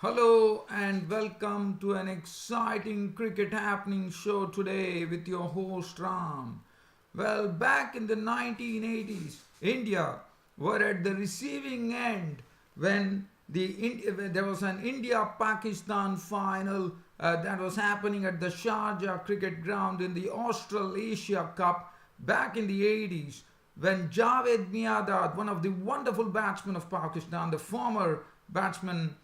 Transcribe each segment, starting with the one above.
Hello and welcome to an exciting cricket happening show today with your host Ram. Well, back in the 1980s, India were at the receiving end when there was an India-Pakistan final that was happening at the Sharjah cricket ground in the Australasia Cup back in the 80s when Javed Miandad, one of the wonderful batsmen of Pakistan, the former batsman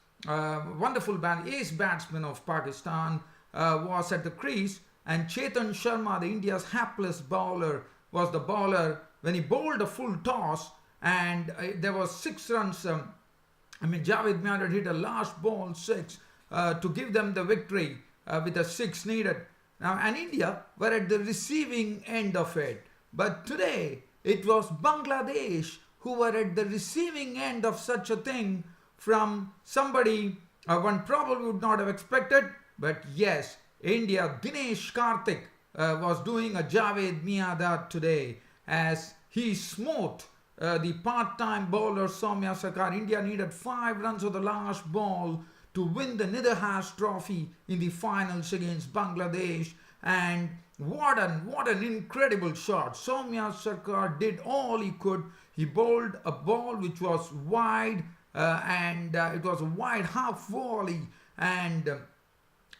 ace batsman of Pakistan, was at the crease, and Chetan Sharma, the India's hapless bowler, was the bowler when he bowled a full toss, and there was 6 runs. Javed Miandad hit a last ball 6 to give them the victory with a 6 needed. Now, and India were at the receiving end of it. But today, it was Bangladesh who were at the receiving end of such a thing from somebody one probably would not have expected. But yes, India, Dinesh Karthik was doing a Javed Miandad today as he smote the part-time bowler Soumya Sarkar. India needed 5 runs of the last ball to win the Nidahas trophy in the finals against Bangladesh. And what an incredible shot. Soumya Sarkar did all he could. He bowled a ball which was wide, and it was a wide half volley, and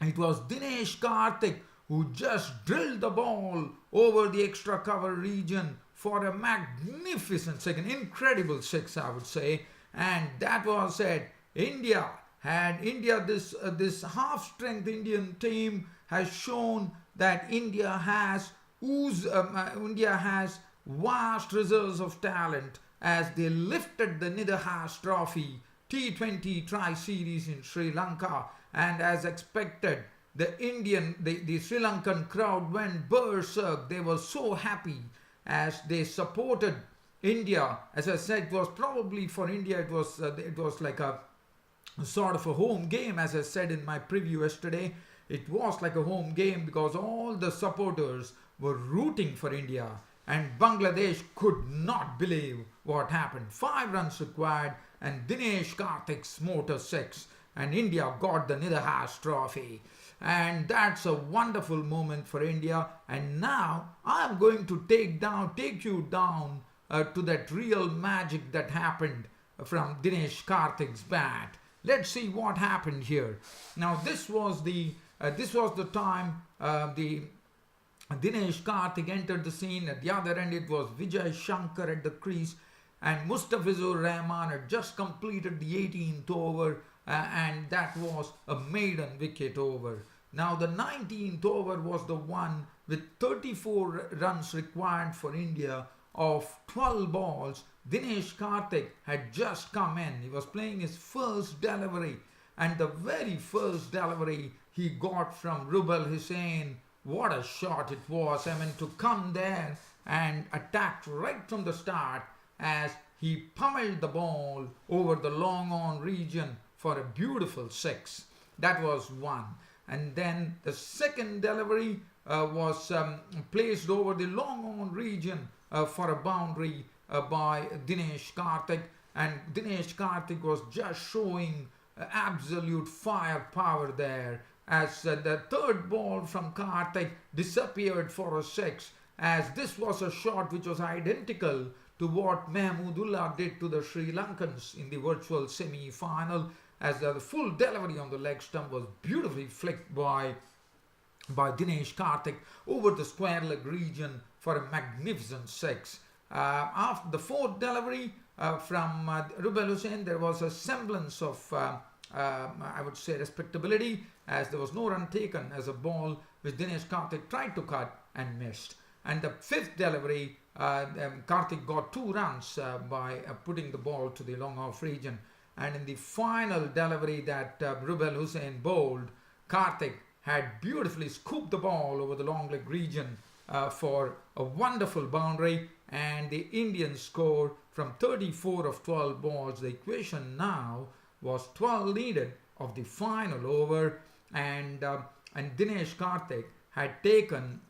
it was Dinesh Karthik who just drilled the ball over the extra cover region for a magnificent second, incredible 6, I would say. And that was it. This half strength Indian team has shown that India has vast reserves of talent as they lifted the Nidahas Trophy T20 Tri-Series in Sri Lanka. And as expected, the Sri Lankan crowd went berserk. They were so happy as they supported India. As I said, it was probably for India, it was like a sort of a home game. As I said in my preview yesterday, it was like a home game because all the supporters were rooting for India. And Bangladesh could not believe what happened. 5 runs required, and Dinesh Karthik smote a 6, and India got the Nidahas trophy. And that's a wonderful moment for India. And now I'm going to take you down to that real magic that happened from Dinesh Karthik's bat. Let's see what happened here. Now this was the time the Dinesh Karthik entered the scene. At the other end, it was Vijay Shankar at the crease, and Mustafizur Rahman had just completed the 18th over, and that was a maiden wicket over. Now the 19th over was the one with 34 runs required for India of 12 balls. Dinesh Karthik had just come in. He was playing his first delivery, and the very first delivery he got from Rubal Hussain. What a shot it was. To come there and attack right from the start as he pummeled the ball over the long on region for a beautiful 6. That was one. And then the second delivery was placed over the long on region for a boundary by Dinesh Karthik. And Dinesh Karthik was just showing absolute firepower there, as the third ball from Karthik disappeared for a 6, as this was a shot which was identical to what Mahmudullah did to the Sri Lankans in the virtual semi-final, as the full delivery on the leg stump was beautifully flicked by Dinesh Karthik over the square leg region for a magnificent 6. After the fourth delivery from Rubal Hussain, there was a semblance of I would say respectability, as there was no run taken as a ball which Dinesh Karthik tried to cut and missed. And the fifth delivery, Karthik got 2 runs by putting the ball to the long off region. And in the final delivery that Rubal Hussain bowled, Karthik had beautifully scooped the ball over the long leg region for a wonderful boundary, and the Indians scored from 34 of 12 balls. The equation now was 12 needed of the final over, and Dinesh Karthik had taken,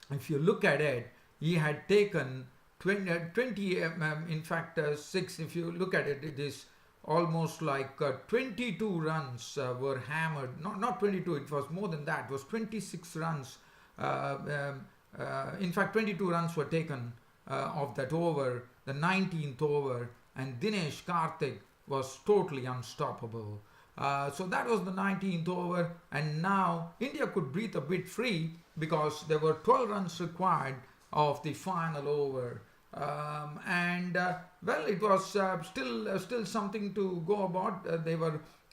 if you look at it, he had taken 20 in fact 6, if you look at it, it is almost like 22 runs were hammered. Not 22, it was more than that. It was 26 runs. In fact, 22 runs were taken of that over, the 19th over, and Dinesh Karthik was totally unstoppable. So that was the 19th over, and now India could breathe a bit free because there were 12 runs required of the final over. Well, it was still something to go about.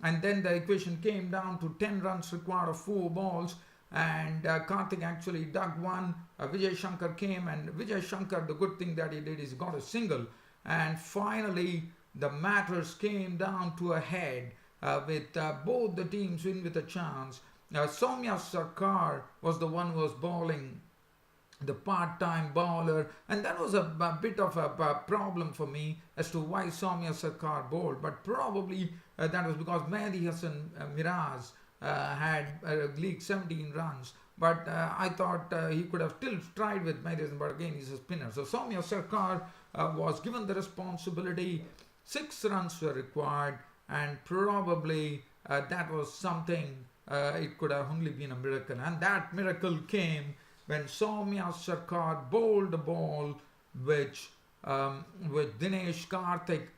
And then the equation came down to 10 runs required of 4 balls, and Karthik actually dug one. Vijay Shankar came, and Vijay Shankar, the good thing that he did is got a single, and finally the matters came down to a head with both the teams in with a chance. Soumya Sarkar was the one who was bowling, the part-time bowler, and that was a bit of a problem for me as to why Soumya Sarkar bowled, but probably that was because Mehdi Hassan Miraz had leaked 17 runs, but I thought he could have still tried with Mehdi Hassan, but again he's a spinner. So Soumya Sarkar was given the responsibility. 6 runs were required, and probably that was something, it could have only been a miracle, and that miracle came when Soumya Sarkar bowled a ball which Dinesh Karthik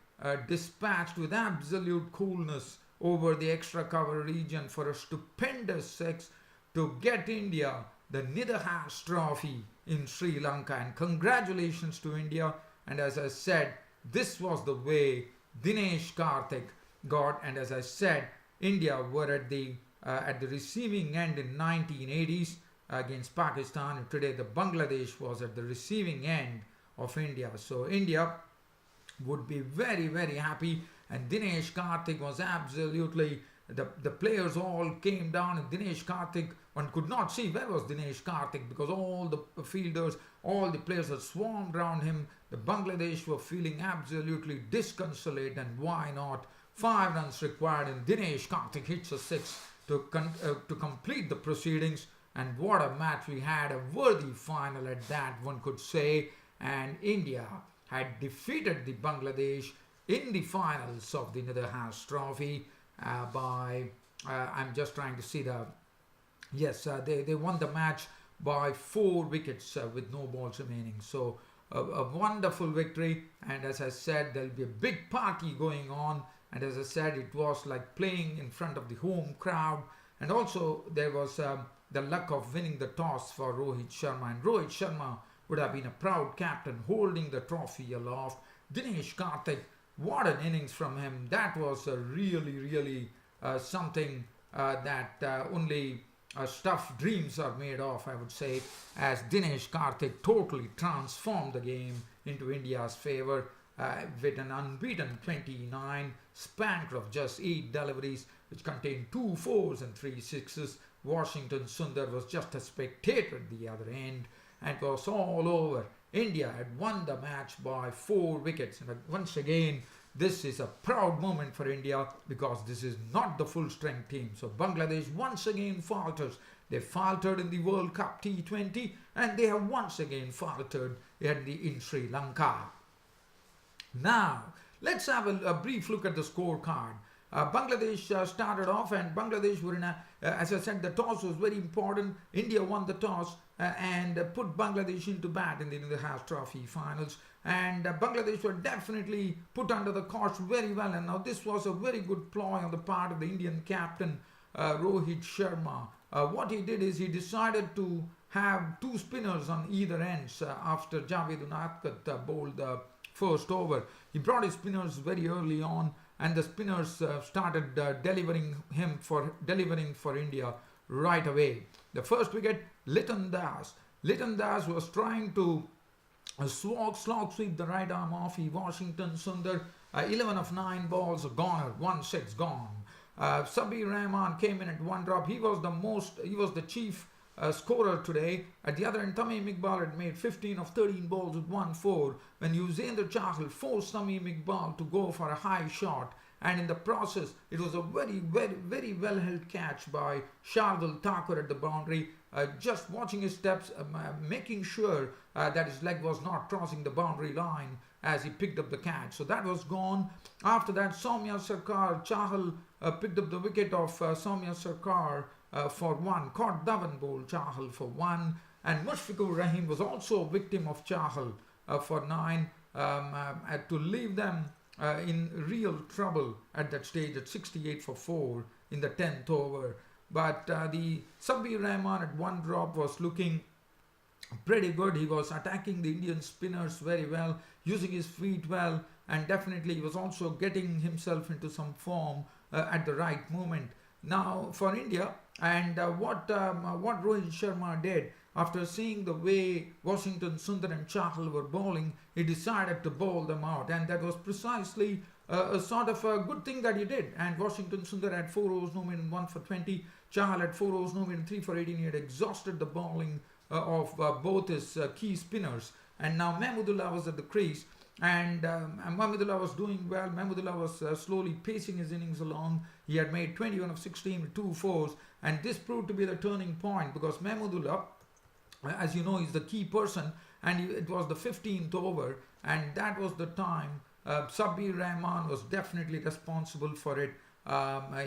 dispatched with absolute coolness over the extra cover region for a stupendous 6 to get India the Nidahas trophy in Sri Lanka. And congratulations to India. And as I said, this was the way Dinesh Karthik got. And as I said, India were at the receiving end in 1980s against Pakistan, and today the Bangladesh was at the receiving end of India. So India would be very, very happy, and Dinesh Karthik was absolutely, the players all came down, and Dinesh Karthik, one could not see where was Dinesh Karthik because all the fielders, all the players had swarmed around him. The Bangladesh were feeling absolutely disconsolate, and why not? 5 runs required, and Dinesh Karthik hits a 6 to complete the proceedings. And what a match we had, a worthy final at that, one could say. And India had defeated the Bangladesh in the finals of the Nidahas trophy by, I'm just trying to see they won the match by 4 wickets with no balls remaining. So a wonderful victory, and as I said, there'll be a big party going on. And as I said, it was like playing in front of the home crowd, and also there was the luck of winning the toss for Rohit Sharma, and Rohit Sharma would have been a proud captain holding the trophy aloft. Dinesh Karthik, what an innings from him. That was a really something that only stuff dreams are made of, I would say, as Dinesh Karthik totally transformed the game into India's favour with an unbeaten 29, spanked of just 8 deliveries, which contained 2 4s and 3 6s. Washington Sundar was just a spectator at the other end, and it was all over. India had won the match by 4 wickets, and once again this is a proud moment for India because this is not the full strength team. So Bangladesh once again falters. They faltered in the World Cup T20, and they have once again faltered in Sri Lanka. Now let's have a brief look at the scorecard. Bangladesh started off, and Bangladesh were in as I said, the toss was very important. India won the toss and put Bangladesh into bat in the Nidahas Trophy finals, and Bangladesh were definitely put under the cosh very well. And now this was a very good ploy on the part of the Indian captain Rohit Sharma. What he did is he decided to have 2 spinners on either ends after Javed Unatkat bowled the first over. He brought his spinners very early on, and the spinners started delivering for India right away. The first wicket, Liton Das. Liton Das was trying to slog sweep the right arm off Washington Sundar. 11 of 9 balls, a goner, 1 6 gone. Sabir Rahman came in at 1 drop. He was the chief scorer today. At the other end, Tamim Iqbal had made 15 of 13 balls with 1 4 when Yuzvendra Chahal forced Tamim Iqbal to go for a high shot, and in the process, it was a very well held catch by Shardul Thakur at the boundary, just watching his steps, making sure that his leg was not crossing the boundary line as he picked up the catch. So that was gone. After that, Soumya Sarkar, Chahal picked up the wicket of Soumya Sarkar for 1, caught Dhawan bowled Chahal for 1, and Mushfiqur Rahim was also a victim of Chahal for 9, to leave them in real trouble at that stage at 68 for 4 in the 10th over. But the Sabir Rahman at 1 drop was looking pretty good. He was attacking the Indian spinners very well, using his feet well, and definitely he was also getting himself into some form at the right moment. Now for India, and what Rohit Sharma did, after seeing the way Washington Sundar and Chahal were bowling, he decided to bowl them out, and that was precisely a sort of a good thing that he did. And Washington Sundar had 4 overs, no more than 1 for 20. Chahal had 4 overs, no more than 3 for 18. He had exhausted the bowling of both his key spinners. And now Mahmudullah was at the crease, and Mahmudullah was doing well. Mahmudullah was slowly pacing his innings along. He had made 21 of 16 with 2 fours, and this proved to be the turning point, because Mahmudullah, as you know, is the key person, and it was the 15th over, and that was the time Sabir Rahman was definitely responsible for it.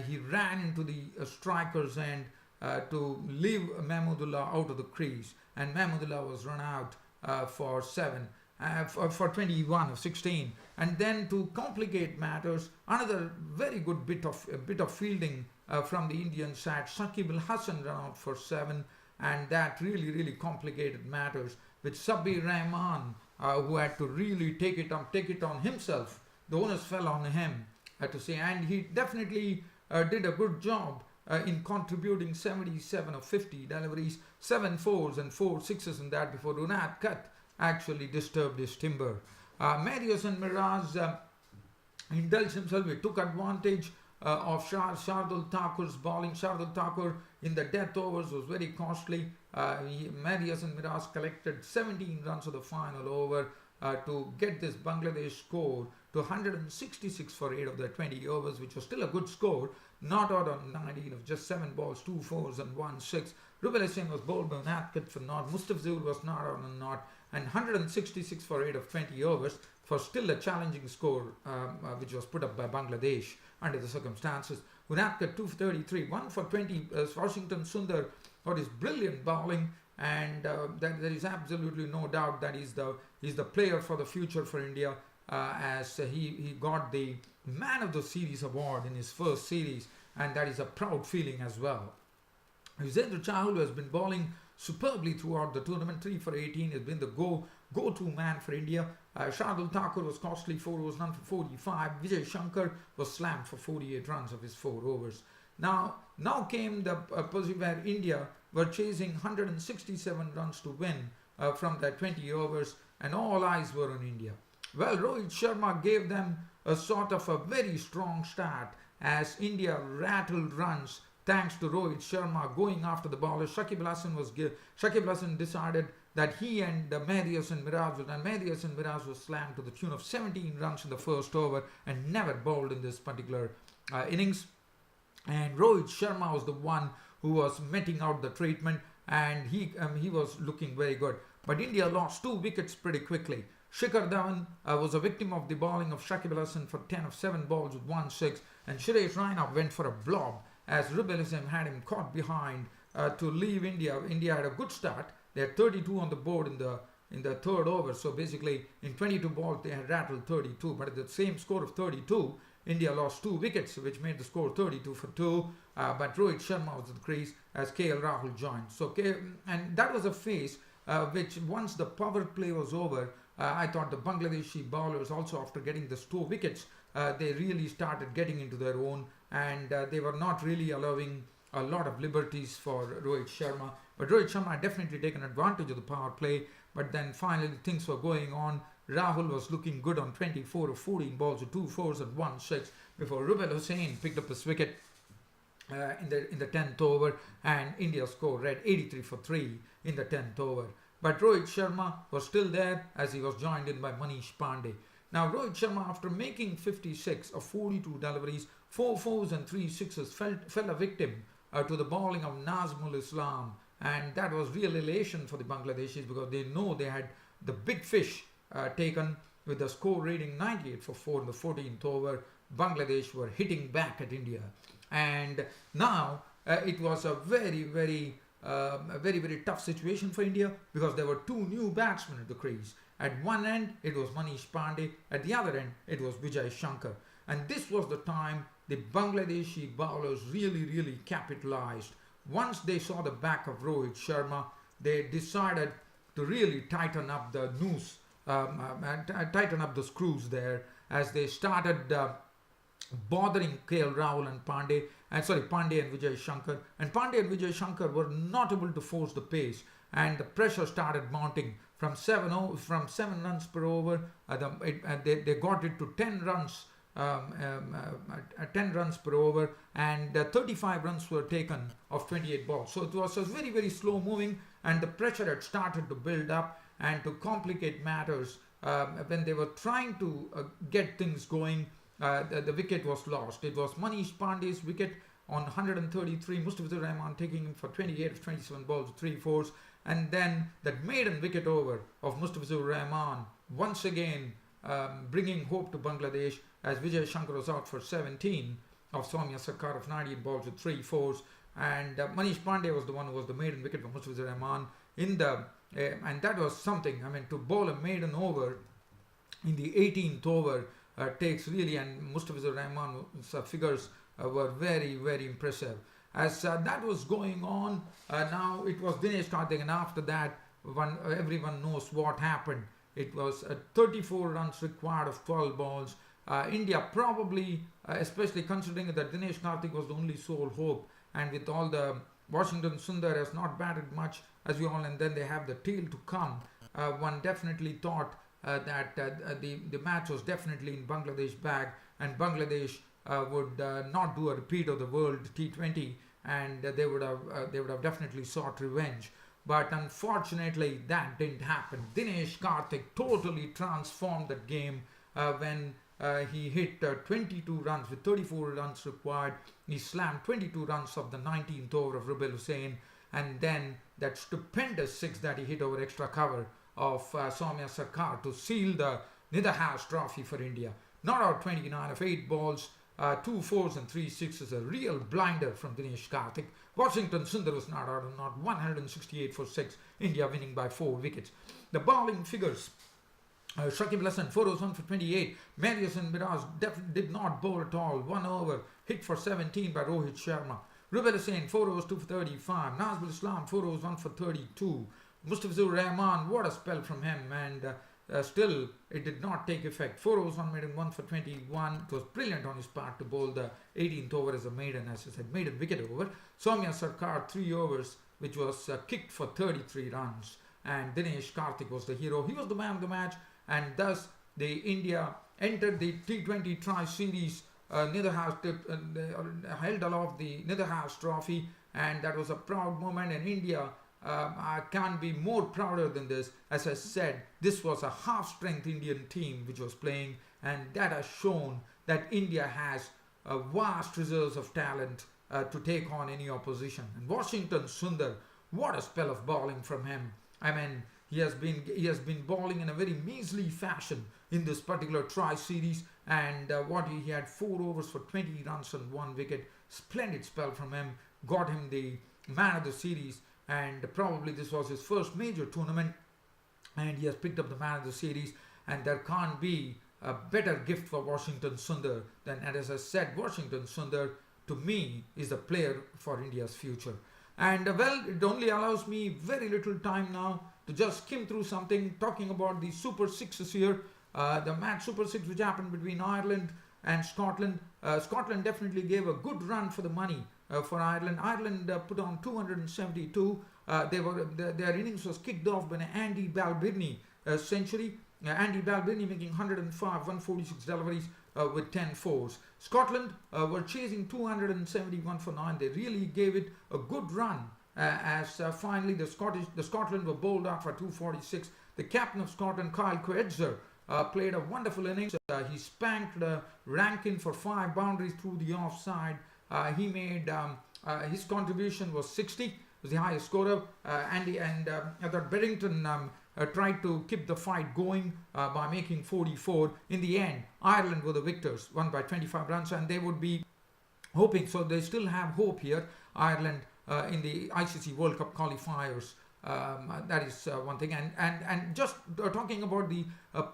He ran into the striker's end to leave Mahmudullah out of the crease, and Mahmudullah was run out for 7. For 21 of 16, and then to complicate matters, another very good bit of fielding from the Indian side. Shakib Al Hasan ran out for 7, and that really complicated matters with Sabir Rahman, who had to really take it on himself. The onus fell on him to say, and he definitely did a good job in contributing 77 of 50 deliveries, 7 fours and 4 sixes in that, before Runat Kat actually disturbed his timber. Marius and Miraz indulged himself. He took advantage of Shardul Thakur's bowling. Shardul Thakur in the death overs was very costly. Marius and Miraz collected 17 runs of the final over to get this Bangladesh score to 166 for 8 of the 20 overs, which was still a good score. Not out on 19 of just 7 balls, 2 fours and 1 6. Rubel Hussain was bowled by Natkat for naught. Mustafizur was not out on naught, and 166 for 8 of 20 overs for still a challenging score, which was put up by Bangladesh under the circumstances. Unatkat 2 for 33, 1 for 20. Washington Sundar got his brilliant bowling, and there is absolutely no doubt that he's the player for the future for India, as he got the Man of the Series award in his first series, and that is a proud feeling as well. Yuzvendra Chahal, who has been bowling superbly throughout the tournament, 3 for 18, has been the go-to man for India. Shardul Thakur was costly, 4 overs, none for 45. Vijay Shankar was slammed for 48 runs of his 4 overs. Now came the position where India were chasing 167 runs to win from their 20 overs, and all eyes were on India. Well, Rohit Sharma gave them a sort of a very strong start as India rattled runs thanks to Rohit Sharma going after the bowlers. Shakib Al Hasan decided that he and Mehdi Hasan Miraz was slammed to the tune of 17 runs in the first over and never bowled in this particular innings. And Rohit Sharma was the one who was meting out the treatment, and he was looking very good. But India lost 2 wickets pretty quickly. Shikhar Dhawan was a victim of the bowling of Shakib Al Hasan for 10 of 7 balls with 1 6, and Suresh Raina went for a blob as Rubel Hussain had him caught behind to leave India. India had a good start. They had 32 on the board in the third over. So basically, in 22 balls, they had rattled 32. But at the same score of 32, India lost 2 wickets, which made the score 32 for 2. But Rohit Sharma was at the crease as KL Rahul joined. So and that was a phase which, once the power play was over, I thought the Bangladeshi bowlers also, after getting the 2 wickets, they really started getting into their own, and they were not really allowing a lot of liberties for Rohit Sharma. But Rohit Sharma had definitely taken advantage of the power play. But then finally things were going on. Rahul was looking good on 24 of 14 balls with 2 fours and 1 6 before Rubel Hussain picked up his wicket in the 10th over, and India score read 83 for 3 in the 10th over. But Rohit Sharma was still there as he was joined in by Manish Pandey. Now Rohit Sharma, after making 56 of 42 deliveries, 4 fours and 3 sixes, fell a victim to the bowling of Nazmul Islam, and that was real elation for the Bangladeshis because they know they had the big fish taken with the score reading 98 for 4 in the 14th over. Bangladesh were hitting back at India, and now it was a very tough situation for India because there were two new batsmen at the crease. At one end it was Manish Pandey, at the other end it was Vijay Shankar, and this was the time the Bangladeshi bowlers really capitalized. Once they saw the back of Rohit Sharma, they decided to really tighten up the noose, tighten up the screws there, as they started bothering KL Rahul and Pandey and Vijay Shankar. And Pandey and Vijay Shankar were not able to force the pace, and the pressure started mounting from 7 runs per over. They got it to 10 runs. 10 runs per over, and 35 runs were taken of 28 balls. So it was very slow moving, and the pressure had started to build up. And to complicate matters, when they were trying to get things going, the wicket was lost. It was Manish Pandey's wicket on 133, Mustafizur Rahman taking him for 28 of 27 balls, 3 fours, and then that maiden wicket over of Mustafizur Rahman once again bringing hope to Bangladesh, as Vijay Shankar was out for 17 of Soumya Sarkar of 98 balls with 3 fours, and Manish Pandey was the one who was the maiden wicket for Mustafizur Rahman and that was something. I mean, to bowl a maiden over in the 18th over takes really, and Mustafizur Rahman's figures were very impressive. As that was going on, now it was Dinesh Karthik, and after that everyone knows what happened. It was 34 runs required of 12 balls. India probably, especially considering that Dinesh Karthik was the only sole hope, and with all the Washington Sundar has not batted much, as we all, and then they have the tail to come. One definitely thought that the match was definitely in Bangladesh bag, and Bangladesh would not do a repeat of the World T20, and they would have definitely sought revenge. But unfortunately, that didn't happen. Dinesh Karthik totally transformed that game when he hit 22 runs with 34 runs required. He slammed 22 runs of the 19th over of Rubel Hussain, and then that stupendous 6 that he hit over extra cover of Soumya Sarkar to seal the Nidahas trophy for India. Not out 29 of 8 balls, 2 fours and 3 sixes, a real blinder from Dinesh Karthik. Washington Sundar was not out, not 168 for 6, India winning by 4 wickets. The bowling figures: Shakib Al Hasan 4 overs 1 for 28. Marius and Miraz did not bowl at all. 1 over hit for 17 by Rohit Sharma. Rubel Hussain 4 overs 2 for 35. Nazmul Islam 4 overs 1 for 32. Mustafizur Rahman, what a spell from him, and still it did not take effect. 4 overs 1 maiden 1 for 21. It was brilliant on his part to bowl the 18th over as a maiden, as I said, maiden wicket over. Soumya Sarkar 3 overs, which was kicked for 33 runs, and Dinesh Karthik was the hero. He was the man of the match, and thus the India entered the T20 Tri-Series Nidahas, held aloft the Nidahas trophy, and that was a proud moment. And India, I can't be more prouder than this. As I said, this was a half-strength Indian team which was playing, and that has shown that India has vast reserves of talent to take on any opposition. And Washington Sundar, what a spell of bowling from him. I mean, he has been bowling in a very measly fashion in this particular Tri-Series, and he had 4 overs for 20 runs and 1 wicket. Splendid spell from him, got him the man of the series, and probably this was his first major tournament, and he has picked up the man of the series, and there can't be a better gift for Washington Sundar than, and as I said, Washington Sundar to me is the player for India's future. And well, it only allows me very little time now to just skim through something, talking about the Super Sixes here. The match Super Six which happened between Ireland and Scotland. Scotland definitely gave a good run for the money for Ireland. Ireland put on 272. Their innings was kicked off by an Andy Balbirnie century. Andy Balbirnie making 105, 146 deliveries with 10 fours. Scotland were chasing 271 for 9. They really gave it a good run as finally the Scotland were bowled out for 246. The captain of Scotland, Kyle Coetzer, played a wonderful innings. He spanked Rankin for 5 boundaries through the offside. He made his contribution was 60, was the highest scorer. That Berrington tried to keep the fight going by making 44. In the end, Ireland were the victors, won by 25 runs, and they would be hoping, so they still have hope here, Ireland, in the ICC World Cup qualifiers. That is one thing. And just talking about the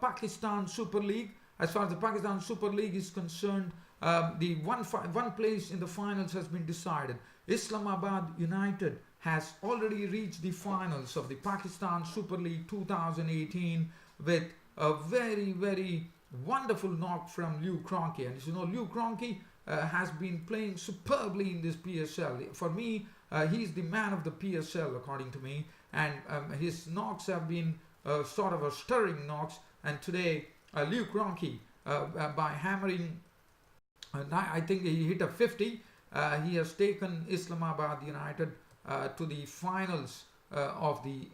Pakistan Super League, as far as the Pakistan Super League is concerned, the one place in the finals has been decided. Islamabad United has already reached the finals of the Pakistan Super League 2018 with a very, very wonderful knock from Lew Cronkey. And as you know, Lew Cronkey has been playing superbly in this PSL. For me, he's the man of the PSL, according to me. And his knocks have been sort of a stirring knocks. And today, Lew Cronkey, by hammering, I think he hit a 50. He has taken Islamabad United to the finals of the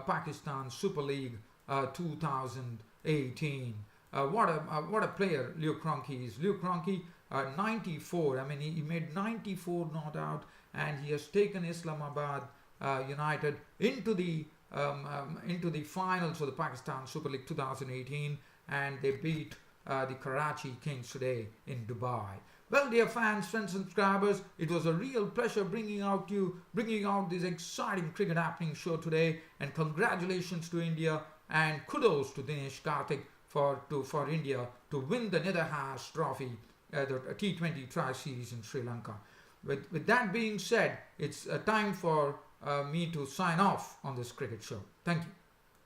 Pakistan Super League 2018. What a player Lew Cronkey is. Lew Cronkey, 94. I mean, he made 94 not out, and he has taken Islamabad United into the finals of the Pakistan Super League 2018, and they beat the Karachi Kings today in Dubai. Well, dear fans, friends, and subscribers, it was a real pleasure bringing out this exciting cricket happening show today. And congratulations to India, and kudos to Dinesh Karthik for India to win the Nidahas trophy, the T20 Tri-Series in Sri Lanka. With that being said, it's time for me to sign off on this cricket show. Thank you.